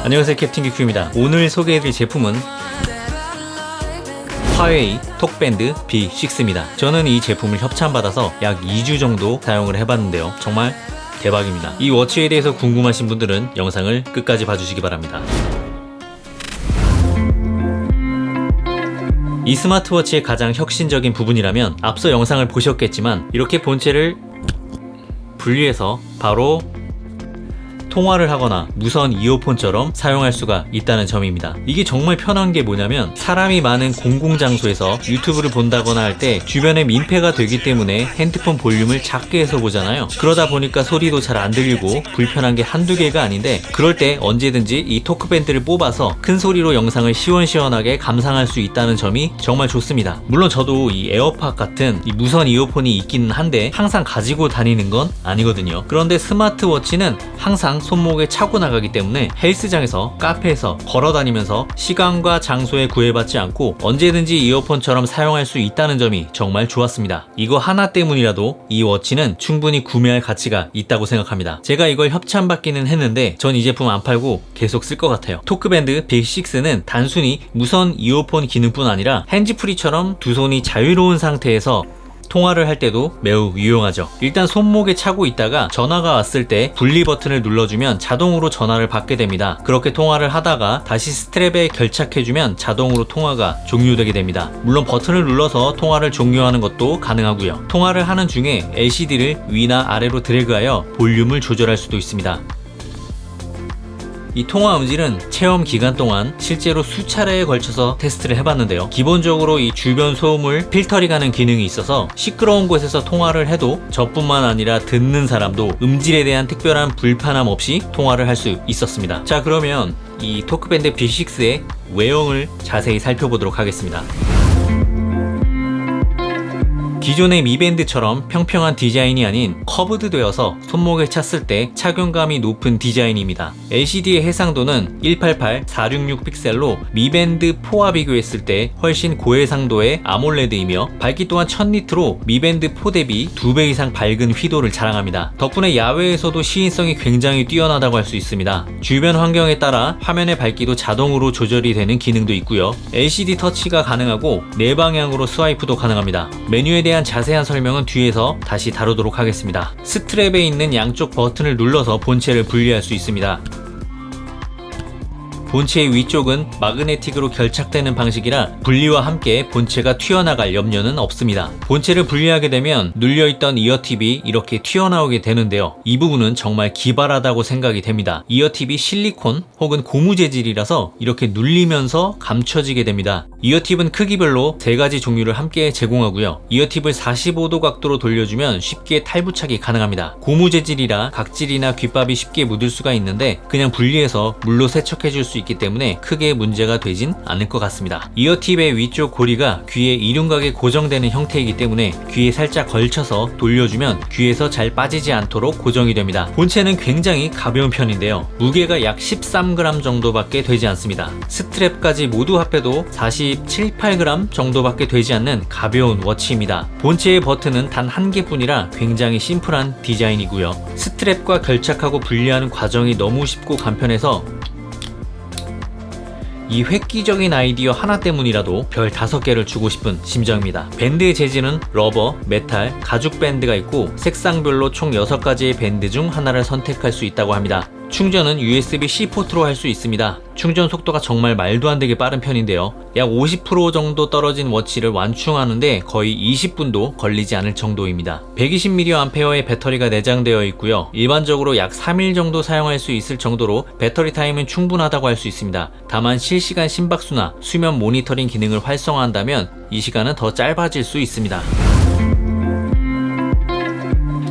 안녕하세요, 캡틴 큐큐입니다. 오늘 소개해드릴 제품은 화웨이 톡밴드 B6입니다. 저는 이 제품을 협찬받아서 약 2주 정도 사용을 해봤는데요. 정말 대박입니다. 이 워치에 대해서 궁금하신 분들은 영상을 끝까지 봐주시기 바랍니다. 이 스마트워치의 가장 혁신적인 부분이라면 앞서 영상을 보셨겠지만 이렇게 본체를 분리해서 바로 통화를 하거나 무선 이어폰처럼 사용할 수가 있다는 점입니다. 이게 정말 편한 게 뭐냐면 사람이 많은 공공장소에서 유튜브를 본다거나 할 때 주변에 민폐가 되기 때문에 핸드폰 볼륨을 작게 해서 보잖아요. 그러다 보니까 소리도 잘 안 들리고 불편한 게 한두 개가 아닌데 그럴 때 언제든지 이 토크밴드를 뽑아서 큰 소리로 영상을 시원시원하게 감상할 수 있다는 점이 정말 좋습니다. 물론 저도 이 에어팟 같은 이 무선 이어폰이 있기는 한데 항상 가지고 다니는 건 아니거든요. 그런데 스마트워치는 항상 손목에 차고 나가기 때문에 헬스장에서, 카페에서 걸어다니면서 시간과 장소에 구애받지 않고 언제든지 이어폰처럼 사용할 수 있다는 점이 정말 좋았습니다. 이거 하나 때문이라도 이 워치는 충분히 구매할 가치가 있다고 생각합니다. 제가 이걸 협찬받기는 했는데 전 이 제품 안 팔고 계속 쓸 것 같아요. 토크밴드 B6는 단순히 무선 이어폰 기능뿐 아니라 핸즈프리처럼 두 손이 자유로운 상태에서 통화를 할 때도 매우 유용하죠. 일단 손목에 차고 있다가 전화가 왔을 때 분리 버튼을 눌러주면 자동으로 전화를 받게 됩니다. 그렇게 통화를 하다가 다시 스트랩에 결착해주면 자동으로 통화가 종료되게 됩니다. 물론 버튼을 눌러서 통화를 종료하는 것도 가능하고요. 통화를 하는 중에 LCD를 위나 아래로 드래그하여 볼륨을 조절할 수도 있습니다. 이 통화 음질은 체험 기간 동안 실제로 수차례에 걸쳐서 테스트를 해봤는데요. 기본적으로 이 주변 소음을 필터링하는 기능이 있어서 시끄러운 곳에서 통화를 해도 저뿐만 아니라 듣는 사람도 음질에 대한 특별한 불편함 없이 통화를 할 수 있었습니다. 자, 그러면 이 토크밴드 B6의 외형을 자세히 살펴보도록 하겠습니다. 기존의 미밴드처럼 평평한 디자인이 아닌 커브드 되어서 손목에 찼을 때 착용감이 높은 디자인입니다. LCD의 해상도는 188/466 픽셀로 미밴드 4와 비교했을 때 훨씬 고해상도의 아몰레드이며 밝기 또한 1000니트로 미밴드 4 대비 2배 이상 밝은 휘도를 자랑합니다. 덕분에 야외에서도 시인성이 굉장히 뛰어나다고 할 수 있습니다. 주변 환경에 따라 화면의 밝기도 자동으로 조절이 되는 기능도 있고요. LCD 터치가 가능하고 4방향으로 스와이프도 가능합니다. 메뉴에 대한 자세한 설명은 뒤에서 다시 다루도록 하겠습니다. 스트랩에 있는 양쪽 버튼을 눌러서 본체를 분리할 수 있습니다. 본체의 위쪽은 마그네틱으로 결착되는 방식이라 분리와 함께 본체가 튀어나갈 염려는 없습니다. 본체를 분리하게 되면 눌려있던 이어팁이 이렇게 튀어나오게 되는데요. 이 부분은 정말 기발하다고 생각이 됩니다. 이어팁이 실리콘 혹은 고무 재질이라서 이렇게 눌리면서 감춰지게 됩니다. 이어팁은 크기별로 3가지 종류를 함께 제공하고요. 이어팁을 45도 각도로 돌려주면 쉽게 탈부착이 가능합니다. 고무 재질이라 각질이나 귓밥이 쉽게 묻을 수가 있는데 그냥 분리해서 물로 세척해줄 수 있기 때문에 크게 문제가 되진 않을 것 같습니다. 이어팁의 위쪽 고리가 귀에 이륜각에 고정되는 형태이기 때문에 귀에 살짝 걸쳐서 돌려주면 귀에서 잘 빠지지 않도록 고정이 됩니다. 본체는 굉장히 가벼운 편인데요. 무게가 약 13g 정도밖에 되지 않습니다. 스트랩까지 모두 합해도 47~8g 정도밖에 되지 않는 가벼운 워치입니다. 본체의 버튼은 단 한 개뿐이라 굉장히 심플한 디자인이고요. 스트랩과 결착하고 분리하는 과정이 너무 쉽고 간편해서 이 획기적인 아이디어 하나 때문이라도 별 5개를 주고 싶은 심정입니다. 밴드의 재질은 러버, 메탈, 가죽 밴드가 있고 색상별로 총 6가지의 밴드 중 하나를 선택할 수 있다고 합니다. 충전은 USB-C 포트로 할 수 있습니다. 충전 속도가 정말 말도 안 되게 빠른 편인데요. 약 50% 정도 떨어진 워치를 완충하는데 거의 20분도 걸리지 않을 정도입니다. 120mAh의 배터리가 내장되어 있고요. 일반적으로 약 3일 정도 사용할 수 있을 정도로 배터리 타임은 충분하다고 할 수 있습니다. 다만 실시간 심박수나 수면 모니터링 기능을 활성화한다면 이 시간은 더 짧아질 수 있습니다.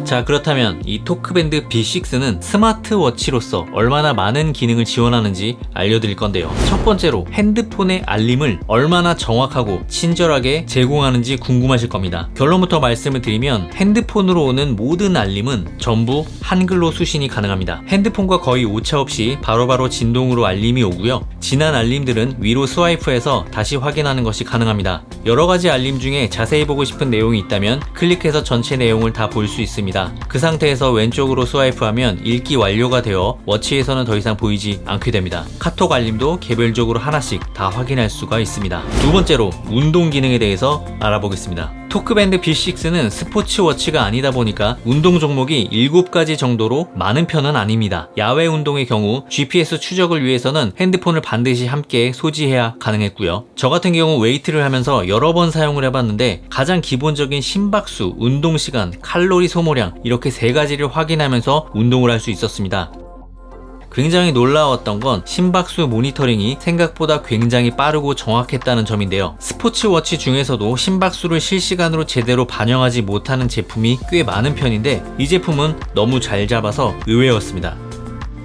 자, 그렇다면 이 토크밴드 B6는 스마트워치로서 얼마나 많은 기능을 지원하는지 알려드릴 건데요. 첫 번째로 핸드폰의 알림을 얼마나 정확하고 친절하게 제공하는지 궁금하실 겁니다. 결론부터 말씀을 드리면 핸드폰으로 오는 모든 알림은 전부 한글로 수신이 가능합니다. 핸드폰과 거의 오차 없이 바로바로 진동으로 알림이 오고요. 지난 알림들은 위로 스와이프해서 다시 확인하는 것이 가능합니다. 여러가지 알림 중에 자세히 보고 싶은 내용이 있다면 클릭해서 전체 내용을 다 볼 수 있습니다. 그 상태에서 왼쪽으로 스와이프하면 읽기 완료가 되어 워치에서는 더 이상 보이지 않게 됩니다. 카톡 알림도 개별적으로 하나씩 다 확인할 수가 있습니다. 두 번째로 운동 기능에 대해서 알아보겠습니다. 토크밴드 B6는 스포츠워치가 아니다 보니까 운동 종목이 7가지 정도로 많은 편은 아닙니다. 야외 운동의 경우 GPS 추적을 위해서는 핸드폰을 반드시 함께 소지해야 가능했고요. 저 같은 경우 웨이트를 하면서 여러 번 사용을 해봤는데 가장 기본적인 심박수, 운동시간, 칼로리 소모량 이렇게 3가지를 확인하면서 운동을 할 수 있었습니다. 굉장히 놀라웠던 건 심박수 모니터링이 생각보다 굉장히 빠르고 정확했다는 점인데요. 스포츠워치 중에서도 심박수를 실시간으로 제대로 반영하지 못하는 제품이 꽤 많은 편인데 이 제품은 너무 잘 잡아서 의외였습니다.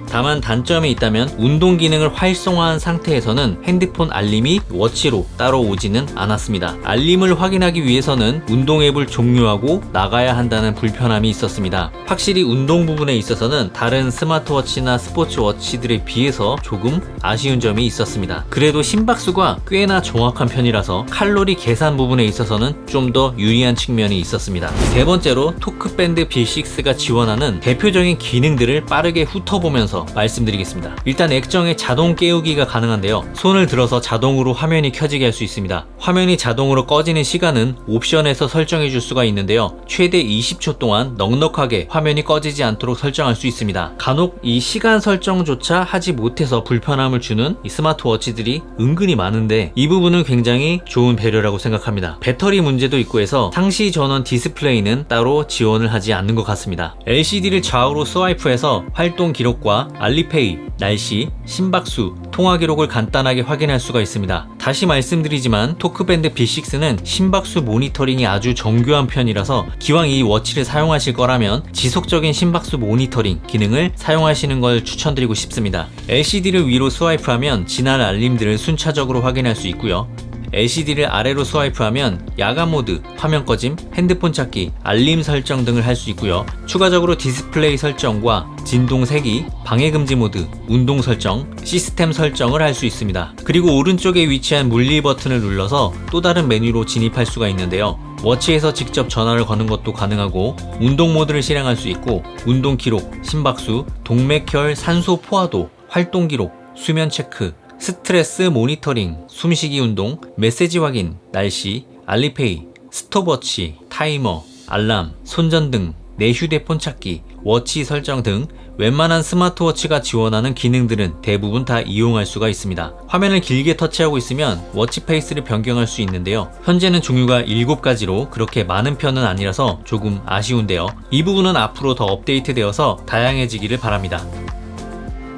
다만 단점이 있다면 운동 기능을 활성화한 상태에서는 핸드폰 알림이 워치로 따로 오지는 않았습니다. 알림을 확인하기 위해서는 운동 앱을 종료하고 나가야 한다는 불편함이 있었습니다. 확실히 운동 부분에 있어서는 다른 스마트워치나 스포츠워치들에 비해서 조금 아쉬운 점이 있었습니다. 그래도 심박수가 꽤나 정확한 편이라서 칼로리 계산 부분에 있어서는 좀 더 유리한 측면이 있었습니다. 세 번째로 토크밴드 B6가 지원하는 대표적인 기능들을 빠르게 훑어보면서 말씀드리겠습니다. 일단 액정의 자동 깨우기가 가능한데요. 손을 들어서 자동으로 화면이 켜지게 할 수 있습니다. 화면이 자동으로 꺼지는 시간은 옵션에서 설정해 줄 수가 있는데요. 최대 20초 동안 넉넉하게 화면이 꺼지지 않도록 설정할 수 있습니다. 간혹 이 시간 설정조차 하지 못해서 불편함을 주는 이 스마트워치들이 은근히 많은데 이 부분은 굉장히 좋은 배려라고 생각합니다. 배터리 문제도 있고 해서 상시 전원 디스플레이는 따로 지원을 하지 않는 것 같습니다. LCD를 좌우로 스와이프해서 활동 기록과 알리페이, 날씨, 심박수, 통화 기록을 간단하게 확인할 수가 있습니다. 다시 말씀드리지만 토크밴드 B6는 심박수 모니터링이 아주 정교한 편이라서 기왕 이 워치를 사용하실 거라면 지속적인 심박수 모니터링 기능을 사용하시는 걸 추천드리고 싶습니다. LCD를 위로 스와이프하면 지난 알림들을 순차적으로 확인할 수 있고요. LCD를 아래로 스와이프하면 야간 모드, 화면 꺼짐, 핸드폰 찾기, 알림 설정 등을 할 수 있고요. 추가적으로 디스플레이 설정과 진동 세기, 방해 금지 모드, 운동 설정, 시스템 설정을 할 수 있습니다. 그리고 오른쪽에 위치한 물리 버튼을 눌러서 또 다른 메뉴로 진입할 수가 있는데요. 워치에서 직접 전화를 거는 것도 가능하고 운동 모드를 실행할 수 있고 운동 기록, 심박수, 동맥혈 산소 포화도, 활동 기록, 수면 체크, 스트레스 모니터링, 숨쉬기 운동, 메시지 확인, 날씨, 알리페이, 스톱워치, 타이머, 알람, 손전등, 내 휴대폰 찾기, 워치 설정 등 웬만한 스마트워치가 지원하는 기능들은 대부분 다 이용할 수가 있습니다. 화면을 길게 터치하고 있으면 워치 페이스를 변경할 수 있는데요. 현재는 종류가 7가지로 그렇게 많은 편은 아니라서 조금 아쉬운데요. 이 부분은 앞으로 더 업데이트되어서 다양해지기를 바랍니다.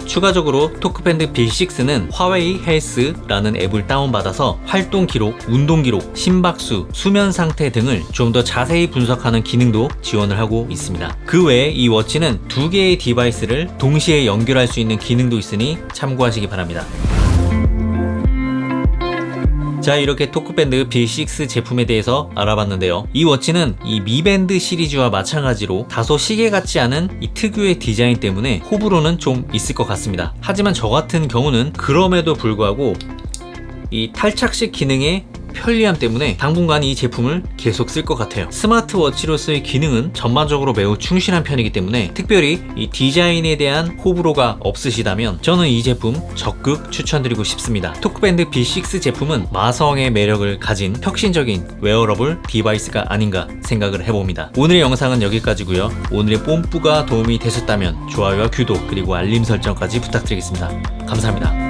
추가적으로 토크밴드 B6는 화웨이 헬스라는 앱을 다운받아서 활동 기록, 운동 기록, 심박수, 수면 상태 등을 좀 더 자세히 분석하는 기능도 지원을 하고 있습니다. 그 외에 이 워치는 2개의 디바이스를 동시에 연결할 수 있는 기능도 있으니 참고하시기 바랍니다. 자, 이렇게 토크밴드 B6 제품에 대해서 알아봤는데요. 이 워치는 이 미밴드 시리즈와 마찬가지로 다소 시계 같지 않은 이 특유의 디자인 때문에 호불호는 좀 있을 것 같습니다. 하지만 저 같은 경우는 그럼에도 불구하고 이 탈착식 기능의 편리함 때문에 당분간 이 제품을 계속 쓸 것 같아요. 스마트워치로서의 기능은 전반적으로 매우 충실한 편이기 때문에 특별히 이 디자인에 대한 호불호가 없으시다면 저는 이 제품 적극 추천드리고 싶습니다. 토크밴드 B6 제품은 마성의 매력을 가진 혁신적인 웨어러블 디바이스가 아닌가 생각을 해봅니다. 오늘의 영상은 여기까지고요. 오늘의 뽐뿌가 도움이 되셨다면 좋아요와 구독 그리고 알림 설정까지 부탁드리겠습니다. 감사합니다.